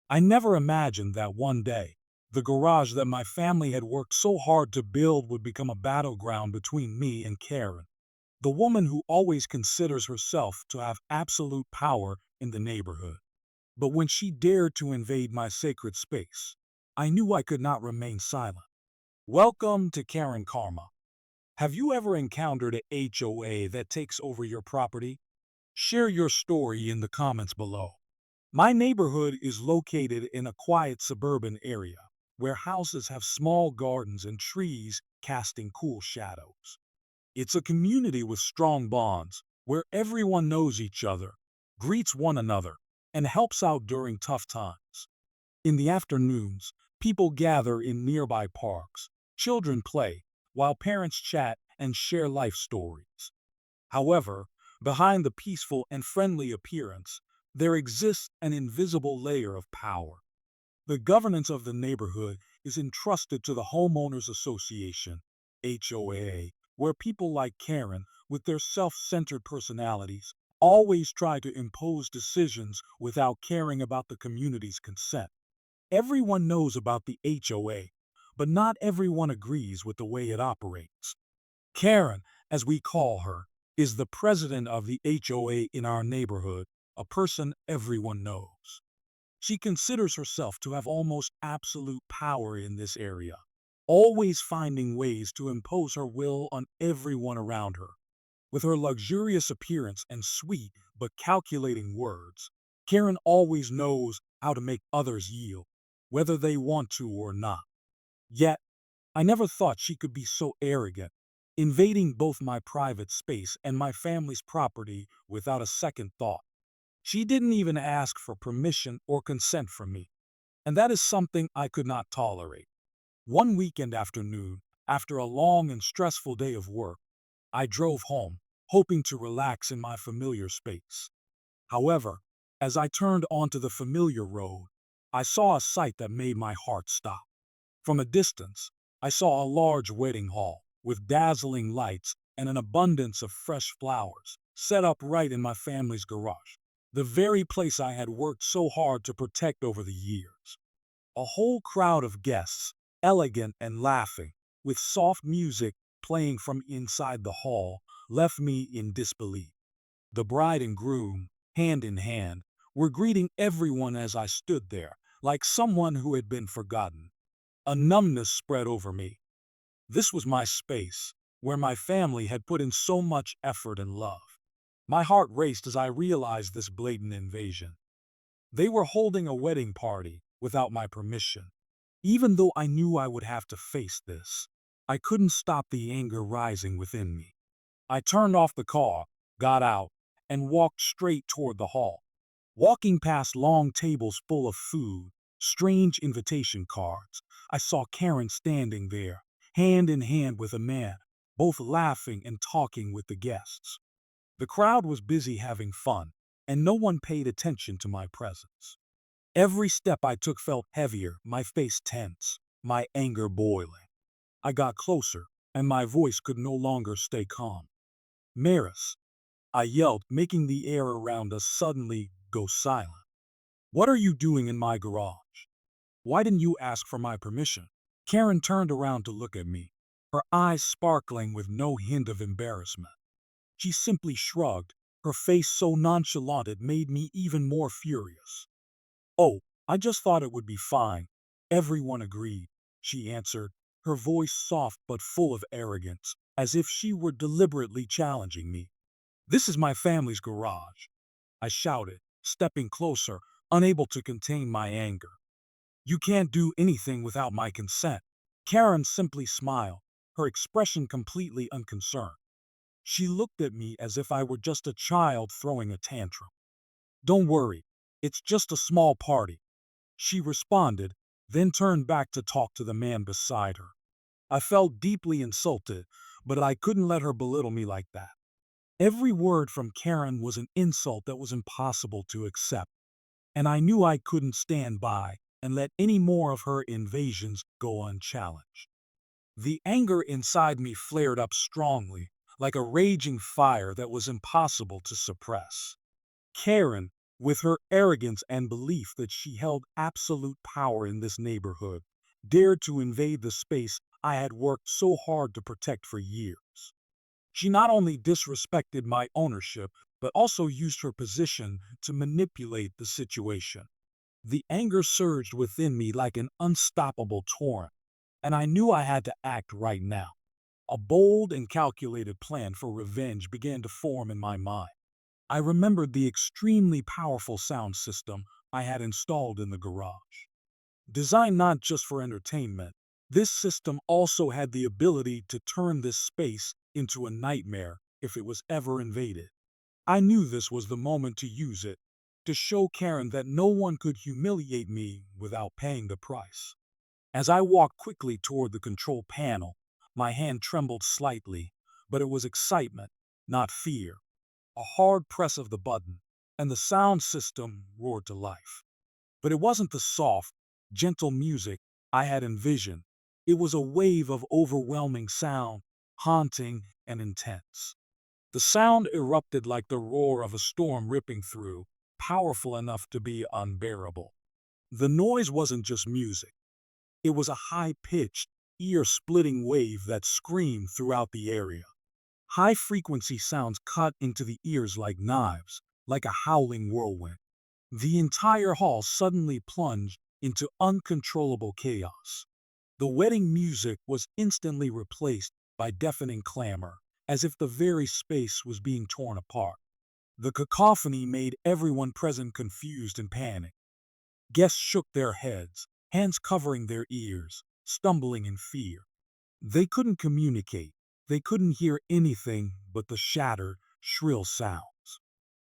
I never imagined that one day, the garage that my family had worked so hard to build would become a battleground between me and Karen, the woman who always considers herself to have absolute power in the neighborhood. But when she dared to invade my sacred space, I knew I could not remain silent. Welcome to Karen Karma. Have you ever encountered a HOA that takes over your property? Share your story in the comments below. My neighborhood is located in a quiet suburban area where houses have small gardens and trees casting cool shadows. It's a community with strong bonds where everyone knows each other, greets one another, and helps out during tough times. In the afternoons, people gather in nearby parks, children play, while parents chat and share life stories. However, behind the peaceful and friendly appearance, there exists an invisible layer of power. The governance of the neighborhood is entrusted to the Homeowners Association, HOA, where people like Karen, with their self-centered personalities, always try to impose decisions without caring about the community's consent. Everyone knows about the HOA, but not everyone agrees with the way it operates. Karen, as we call her, is the president of the HOA in our neighborhood, a person everyone knows. She considers herself to have almost absolute power in this area, always finding ways to impose her will on everyone around her. With her luxurious appearance and sweet but calculating words, Karen always knows how to make others yield, whether they want to or not. Yet, I never thought she could be so arrogant, invading both my private space and my family's property without a second thought. She didn't even ask for permission or consent from me, and that is something I could not tolerate. One weekend afternoon, after a long and stressful day of work, I drove home, hoping to relax in my familiar space. However, as I turned onto the familiar road, I saw a sight that made my heart stop. From a distance, I saw a large wedding hall with dazzling lights and an abundance of fresh flowers set up right in my family's garage, the very place I had worked so hard to protect over the years. A whole crowd of guests, elegant and laughing, with soft music playing from inside the hall, left me in disbelief. The bride and groom, hand in hand, were greeting everyone as I stood there, like someone who had been forgotten. A numbness spread over me. This was my space, where my family had put in so much effort and love. My heart raced as I realized this blatant invasion. They were holding a wedding party without my permission. Even though I knew I would have to face this, I couldn't stop the anger rising within me. I turned off the car, got out, and walked straight toward the hall. Walking past long tables full of food, strange invitation cards, I saw Karen standing there, hand in hand with a man, both laughing and talking with the guests. The crowd was busy having fun, and no one paid attention to my presence. Every step I took felt heavier, my face tense, my anger boiling. I got closer, and my voice could no longer stay calm. Maris, I yelled, making the air around us suddenly go silent. What are you doing in my garage? Why didn't you ask for my permission? Karen turned around to look at me, her eyes sparkling with no hint of embarrassment. She simply shrugged, her face so nonchalant it made me even more furious. Oh, I just thought it would be fine. Everyone agreed, she answered, her voice soft but full of arrogance, as if she were deliberately challenging me. This is my family's garage, I shouted, stepping closer, unable to contain my anger. You can't do anything without my consent. Karen simply smiled, her expression completely unconcerned. She looked at me as if I were just a child throwing a tantrum. Don't worry, it's just a small party, she responded, then turned back to talk to the man beside her. I felt deeply insulted, but I couldn't let her belittle me like that. Every word from Karen was an insult that was impossible to accept, and I knew I couldn't stand by and let any more of her invasions go unchallenged. The anger inside me flared up strongly, like a raging fire that was impossible to suppress. Karen, With her arrogance and belief that she held absolute power in this neighborhood, dared to invade the space I had worked so hard to protect for years. She not only disrespected my ownership, but also used her position to manipulate the situation. The anger surged within me like an unstoppable torrent, and I knew I had to act right now. A bold and calculated plan for revenge began to form in my mind. I remembered the extremely powerful sound system I had installed in the garage. Designed not just for entertainment, this system also had the ability to turn this space into a nightmare if it was ever invaded. I knew this was the moment to use it, to show Karen that no one could humiliate me without paying the price. As I walked quickly toward the control panel, my hand trembled slightly, but it was excitement, not fear. A hard press of the button, and the sound system roared to life. But it wasn't the soft, gentle music I had envisioned. It was a wave of overwhelming sound, haunting and intense. The sound erupted like the roar of a storm ripping through, powerful enough to be unbearable. The noise wasn't just music. It was a high-pitched, ear-splitting wave that screamed throughout the area. High-frequency sounds cut into the ears like knives, like a howling whirlwind. The entire hall suddenly plunged into uncontrollable chaos. The wedding music was instantly replaced by deafening clamor, as if the very space was being torn apart. The cacophony made everyone present confused and panicked. Guests shook their heads, hands covering their ears, stumbling in fear. They couldn't communicate. They couldn't hear anything but the shattered, shrill sounds.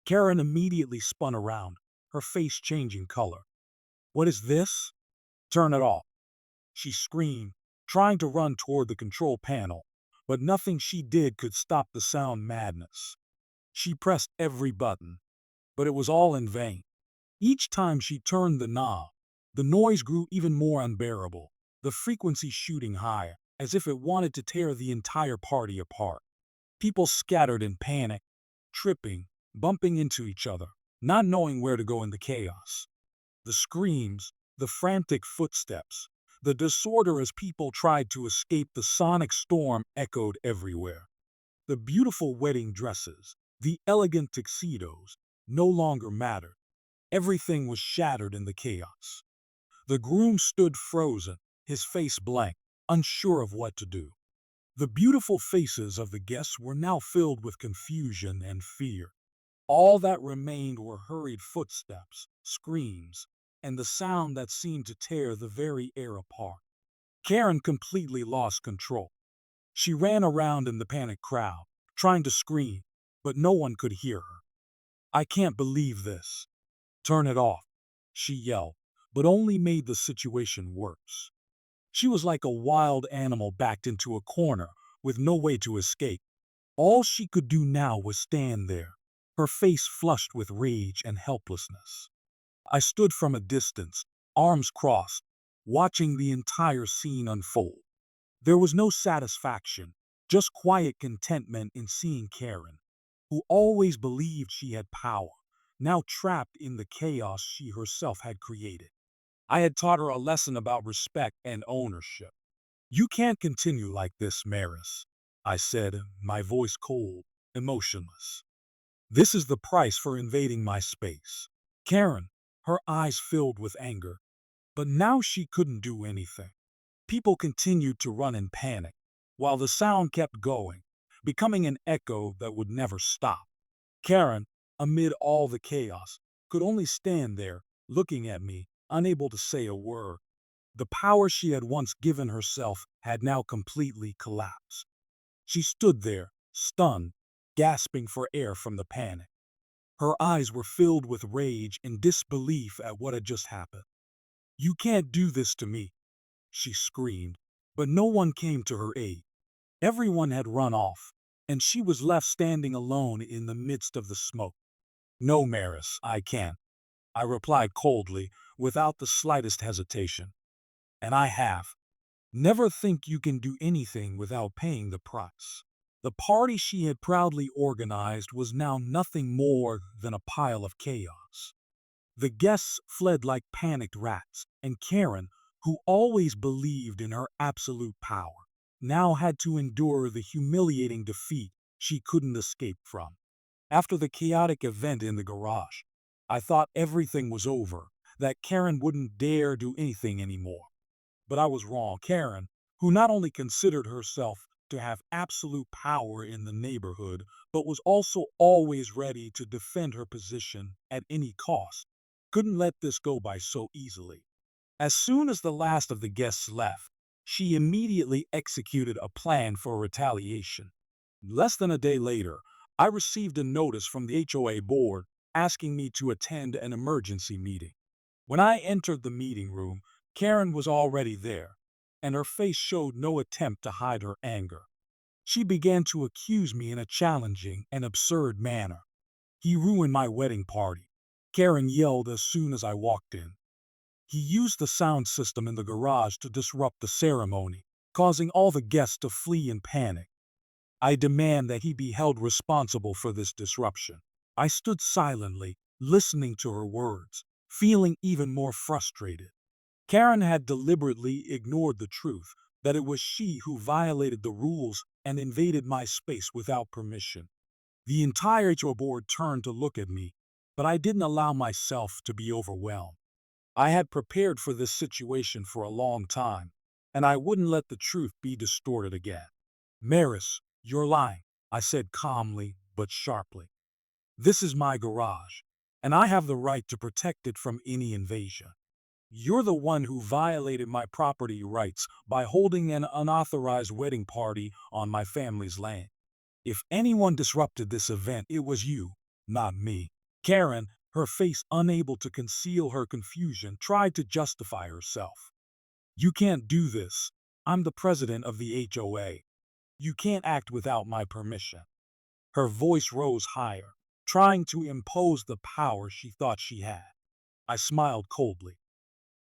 Karen immediately spun around, her face changing color. "What is this? Turn it off," she screamed, trying to run toward the control panel, but nothing she did could stop the sound madness. She pressed every button, but it was all in vain. Each time she turned the knob, the noise grew even more unbearable, the frequency shooting higher, as if it wanted to tear the entire party apart. People scattered in panic, tripping, bumping into each other, not knowing where to go in the chaos. The screams, the frantic footsteps, the disorder as people tried to escape the sonic storm echoed everywhere. The beautiful wedding dresses, the elegant tuxedos, no longer mattered. Everything was shattered in the chaos. The groom stood frozen, his face blank, unsure of what to do. The beautiful faces of the guests were now filled with confusion and fear. All that remained were hurried footsteps, screams, and the sound that seemed to tear the very air apart. Karen completely lost control. She ran around in the panicked crowd, trying to scream, but no one could hear her. "I can't believe this." "Turn it off," she yelled, but only made the situation worse. She was like a wild animal backed into a corner with no way to escape. All she could do now was stand there, her face flushed with rage and helplessness. I stood from a distance, arms crossed, watching the entire scene unfold. There was no satisfaction, just quiet contentment in seeing Karen, who always believed she had power, now trapped in the chaos she herself had created. I had taught her a lesson about respect and ownership. "You can't continue like this, Maris," I said, my voice cold, emotionless. "This is the price for invading my space." Karen, her eyes filled with anger, but now she couldn't do anything. People continued to run in panic, while the sound kept going, becoming an echo that would never stop. Karen, amid all the chaos, could only stand there, looking at me, unable to say a word. The power she had once given herself had now completely collapsed. She stood there, stunned, gasping for air from the panic. Her eyes were filled with rage and disbelief at what had just happened. "You can't do this to me," she screamed, but no one came to her aid. Everyone had run off, and she was left standing alone in the midst of the smoke. "No, Maris, I can't," I replied coldly, without the slightest hesitation. "And I have. Never think you can do anything without paying the price." The party she had proudly organized was now nothing more than a pile of chaos. The guests fled like panicked rats, and Karen, who always believed in her absolute power, now had to endure the humiliating defeat she couldn't escape from. After the chaotic event in the garage, I thought everything was over, that Karen wouldn't dare do anything anymore. But I was wrong. Karen, who not only considered herself to have absolute power in the neighborhood, but was also always ready to defend her position at any cost, couldn't let this go by so easily. As soon as the last of the guests left, she immediately executed a plan for retaliation. Less than a day later, I received a notice from the HOA board asking me to attend an emergency meeting. When I entered the meeting room, Karen was already there, and her face showed no attempt to hide her anger. She began to accuse me in a challenging and absurd manner. "He ruined my wedding party," Karen yelled as soon as I walked in. "He used the sound system in the garage to disrupt the ceremony, causing all the guests to flee in panic. I demand that he be held responsible for this disruption." I stood silently, listening to her words, feeling even more frustrated. Karen had deliberately ignored the truth that it was she who violated the rules and invaded my space without permission. The entire HOA board turned to look at me, but I didn't allow myself to be overwhelmed. I had prepared for this situation for a long time, and I wouldn't let the truth be distorted again. "Maris, you're lying," I said calmly but sharply. "This is my garage, and I have the right to protect it from any invasion. You're the one who violated my property rights by holding an unauthorized wedding party on my family's land. If anyone disrupted this event, it was you, not me." Karen, her face unable to conceal her confusion, tried to justify herself. "You can't do this. I'm the president of the HOA. You can't act without my permission." Her voice rose higher, trying to impose the power she thought she had. I smiled coldly.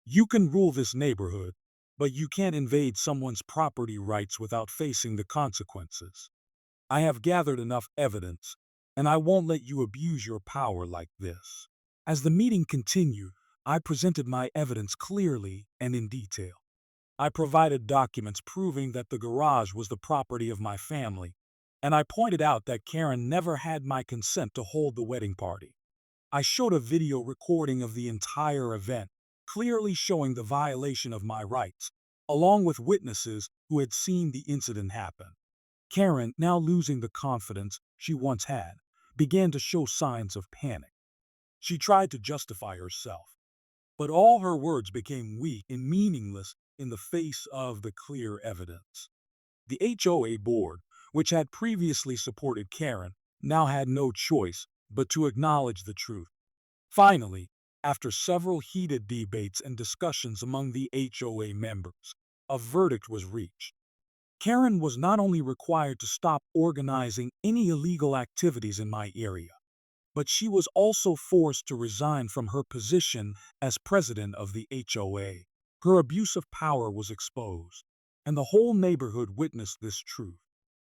"You can rule this neighborhood, but you can't invade someone's property rights without facing the consequences. I have gathered enough evidence, and I won't let you abuse your power like this." As the meeting continued, I presented my evidence clearly and in detail. I provided documents proving that the garage was the property of my family, and I pointed out that Karen never had my consent to hold the wedding party. I showed a video recording of the entire event, clearly showing the violation of my rights, along with witnesses who had seen the incident happen. Karen, now losing the confidence she once had, began to show signs of panic. She tried to justify herself, but all her words became weak and meaningless in the face of the clear evidence. The HOA board, which had previously supported Karen, now had no choice but to acknowledge the truth. Finally, after several heated debates and discussions among the HOA members, a verdict was reached. Karen was not only required to stop organizing any illegal activities in my area, but she was also forced to resign from her position as president of the HOA. Her abuse of power was exposed, and the whole neighborhood witnessed this truth.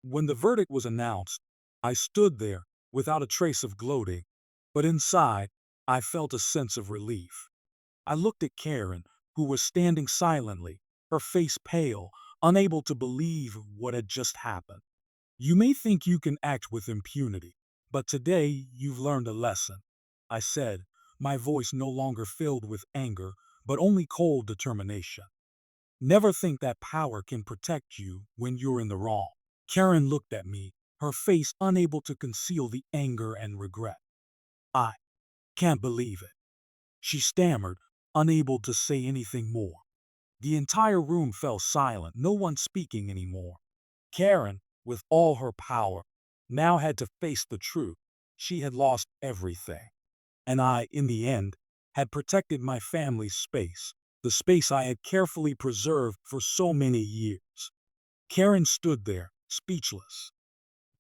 When the verdict was announced, I stood there without a trace of gloating, but inside, I felt a sense of relief. I looked at Karen, who was standing silently, her face pale, unable to believe what had just happened. "You may think you can act with impunity, but today you've learned a lesson," I said, my voice no longer filled with anger, but only cold determination. "Never think that power can protect you when you're in the wrong." Karen looked at me, her face unable to conceal the anger and regret. "I can't believe it," she stammered, unable to say anything more. The entire room fell silent, no one speaking anymore. Karen, with all her power, now had to face the truth. She had lost everything. And I, in the end, had protected my family's space, the space I had carefully preserved for so many years. Karen stood there, speechless.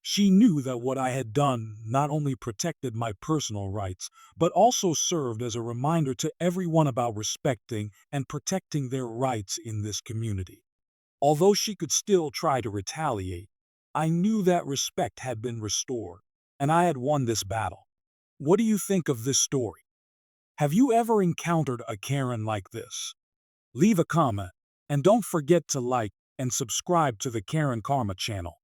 She knew that what I had done not only protected my personal rights, but also served as a reminder to everyone about respecting and protecting their rights in this community. Although she could still try to retaliate, I knew that respect had been restored, and I had won this battle. What do you think of this story? Have you ever encountered a Karen like this? Leave a comment, and don't forget to like and subscribe to the Karen Karma channel.